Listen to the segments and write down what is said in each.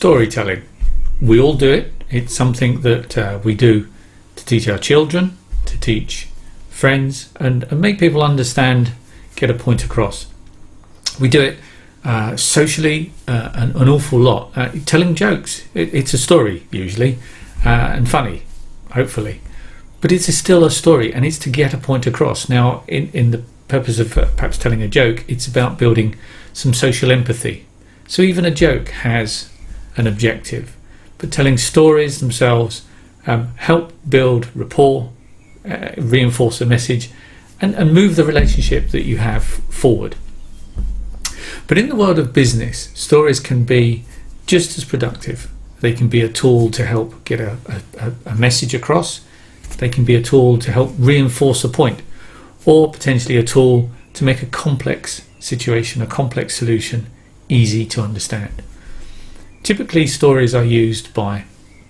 Storytelling. We all do it. It's something that we do to teach our children, to teach friends, and make people understand, get a point across. We do it socially an awful lot. Telling jokes. It's a story usually, and funny, hopefully. But it's still a story, and it's to get a point across. Now, in the purpose of perhaps telling a joke, it's about building some social empathy. So even a joke has an objective, but telling stories themselves help build rapport, reinforce a message, and move the relationship that you have forward. But in the world of business, stories can be just as productive. They can be a tool to help get a message across. They can be a tool to help reinforce a point, or potentially a tool to make a complex situation, a complex solution, easy to understand. Typically, stories are used by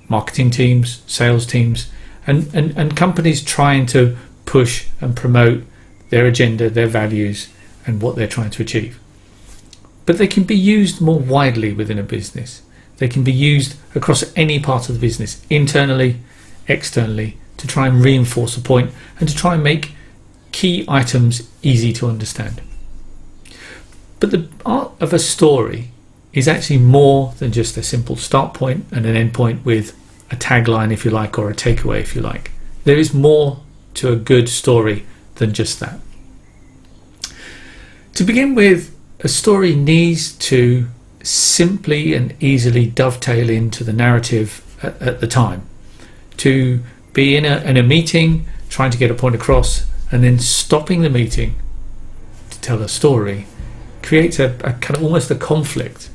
marketing teams, sales teams, and companies trying to push and promote their agenda, their values, and what they're trying to achieve. But they can be used more widely within a business. They can be used across any part of the business, internally, externally, to try and reinforce a point and to try and make key items easy to understand. But the art of a story is actually more than just a simple start point and an end point with a tagline, if you like, or a takeaway, if you like. There is more to a good story than just that. To begin with, a story needs to simply and easily dovetail into the narrative at the time. To be in a meeting, trying to get a point across, and then stopping the meeting to tell a story creates a kind of almost a conflict.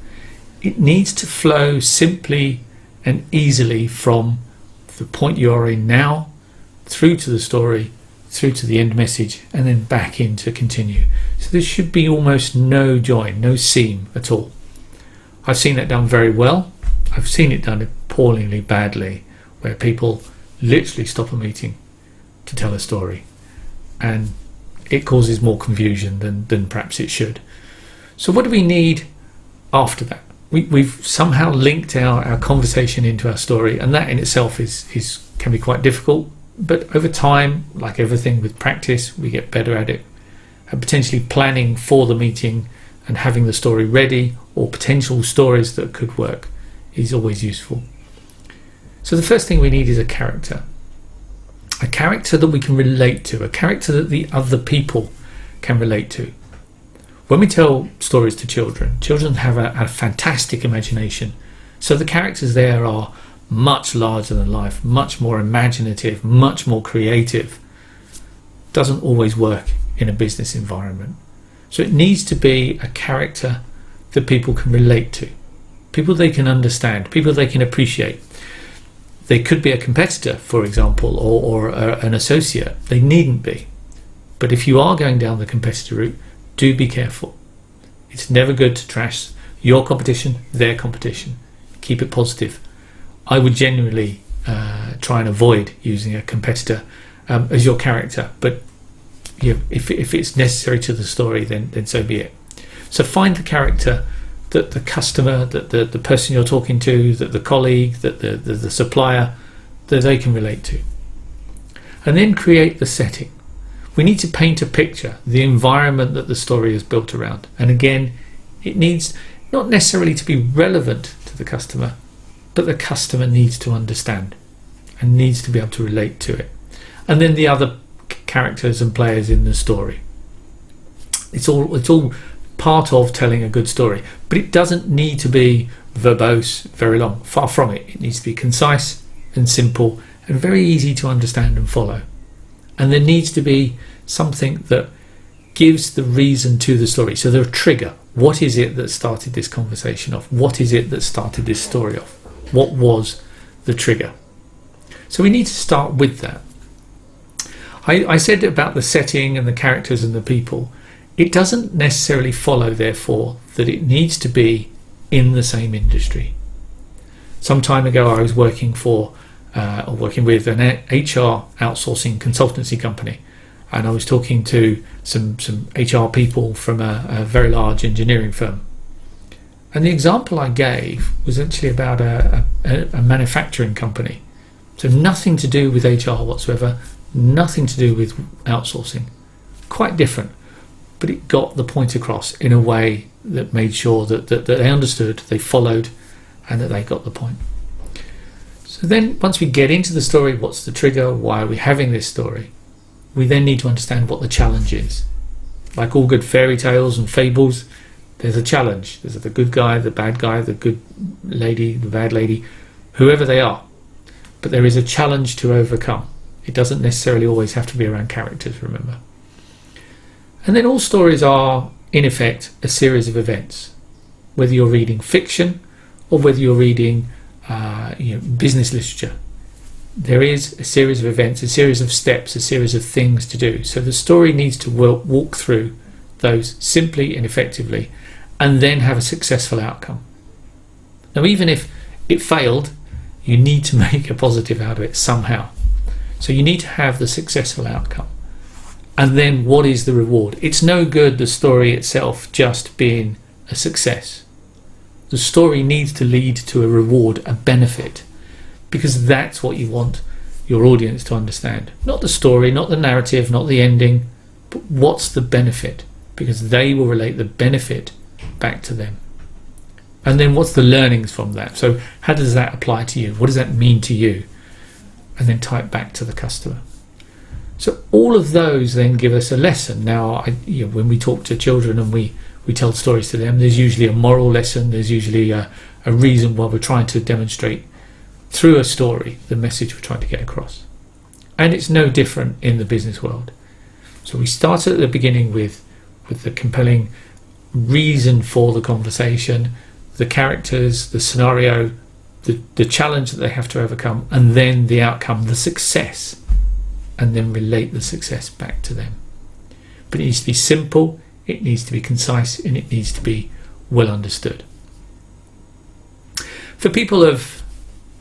It needs to flow simply and easily from the point you are in now, through to the story, through to the end message, and then back in to continue. So there should be almost no join, no seam at all. I've seen that done very well. I've seen it done appallingly badly, where people literally stop a meeting to tell a story, and it causes more confusion than perhaps it should. So what do we need after that? We've somehow linked our conversation into our story, and that in itself can be quite difficult. But over time, like everything with practice, we get better at it. And potentially planning for the meeting and having the story ready, or potential stories that could work, is always useful. So the first thing we need is a character that we can relate to, a character that the other people can relate to. When we tell stories to children have a fantastic imagination. So the characters there are much larger than life, much more imaginative, much more creative. Doesn't always work in a business environment. So it needs to be a character that people can relate to, people they can understand, people they can appreciate. They could be a competitor, for example, or an associate. They needn't be. But if you are going down the competitor route, do be careful. It's never good to trash your competition, their competition. Keep it positive. I would genuinely try and avoid using a competitor as your character, but if it's necessary to the story, then so be it. So find the character that the customer, that the person you're talking to, that the colleague, that the supplier, that they can relate to. And then create the setting. We need to paint a picture, the environment that the story is built around. And again, it needs not necessarily to be relevant to the customer, but the customer needs to understand and needs to be able to relate to it. And then the other characters and players in the story. It's all part of telling a good story, but it doesn't need to be verbose, very long. Far from it. It needs to be concise and simple and very easy to understand and follow. And there needs to be something that gives the reason to the story. So the trigger. What is it that started this conversation off? What is it that started this story off? What was the trigger? So we need to start with that. I said about the setting and the characters and the people. It doesn't necessarily follow, therefore, that it needs to be in the same industry. Some time ago, I was working with an HR outsourcing consultancy company, and I was talking to some HR people from a very large engineering firm. And the example I gave was actually about a manufacturing company. So nothing to do with HR whatsoever, nothing to do with outsourcing. Quite different, but it got the point across in a way that made sure that they understood, they followed, and that they got the point. So then once we get into the story, what's the trigger, why are we having this story, we then need to understand what the challenge is. Like all good fairy tales and fables, there's a challenge. There's the good guy, the bad guy, the good lady, the bad lady, whoever they are. But there is a challenge to overcome. It doesn't necessarily always have to be around characters, remember. And then all stories are, in effect, a series of events. Whether you're reading fiction or whether you're reading business literature, there is a series of events, a series of steps, a series of things to do. So the story needs to walk through those simply and effectively, and then have a successful outcome. Now, even if it failed, you need to make a positive out of it somehow. So you need to have the successful outcome. And then what is the reward? It's no good the story itself just being a success. The story needs to lead to a reward, a benefit, because that's what you want your audience to understand. Not the story, not the narrative, not the ending, but what's the benefit? Because they will relate the benefit back to them. And then what's the learnings from that? So how does that apply to you? What does that mean to you? And then tie it back to the customer. So all of those then give us a lesson. Now, when we talk to children and we tell stories to them, there's usually a moral lesson. There's usually a reason why we're trying to demonstrate through a story the message we're trying to get across. And it's no different in the business world. So we started at the beginning with the compelling reason for the conversation, the characters, the scenario, the challenge that they have to overcome, and then the outcome, the success, and then relate the success back to them. But it needs to be simple, it needs to be concise, and it needs to be well understood. For people of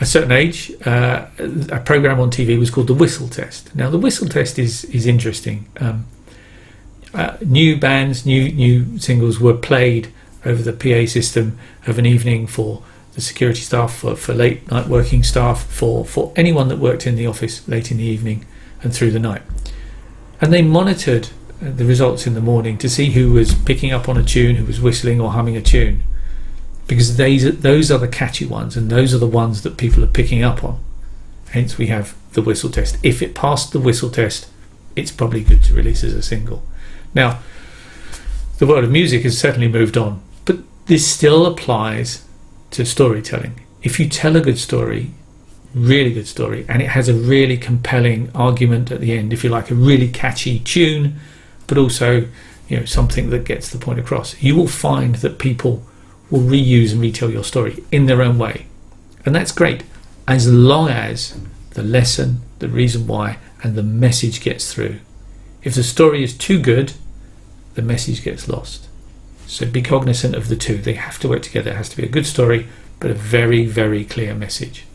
a certain age, a program on TV was called The Whistle Test. Now, The Whistle Test is interesting. New bands, new singles were played over the PA system of an evening for the security staff, for late night working staff, for anyone that worked in the office late in the evening and through the night. And they monitored the results in the morning to see who was picking up on a tune, who was whistling or humming a tune, because those are the catchy ones, and those are the ones that people are picking up on. Hence we have the whistle test. If it passed the whistle test, it's probably good to release as a single. Now, the world of music has certainly moved on, but this still applies to storytelling. If you tell a good story, really good story, and it has a really compelling argument at the end, if you like, a really catchy tune, but also something that gets the point across, you will find that people will reuse and retell your story in their own way. And that's great, as long as the lesson, the reason why, and the message gets through. If the story is too good, the message gets lost. So be cognizant of the two. They have to work together. It has to be a good story, but a very, very clear message.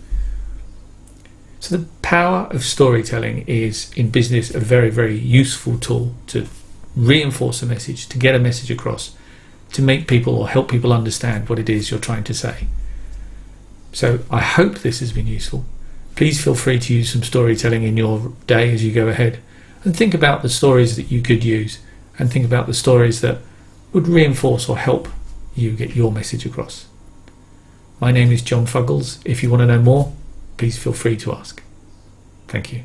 So the power of storytelling is, in business, a very, very useful tool to reinforce a message, to get a message across, to make people or help people understand what it is you're trying to say. So I hope this has been useful. Please feel free to use some storytelling in your day as you go ahead, and think about the stories that you could use, and think about the stories that would reinforce or help you get your message across. My name is John Fuggles. If you want to know more, please feel free to ask. Thank you.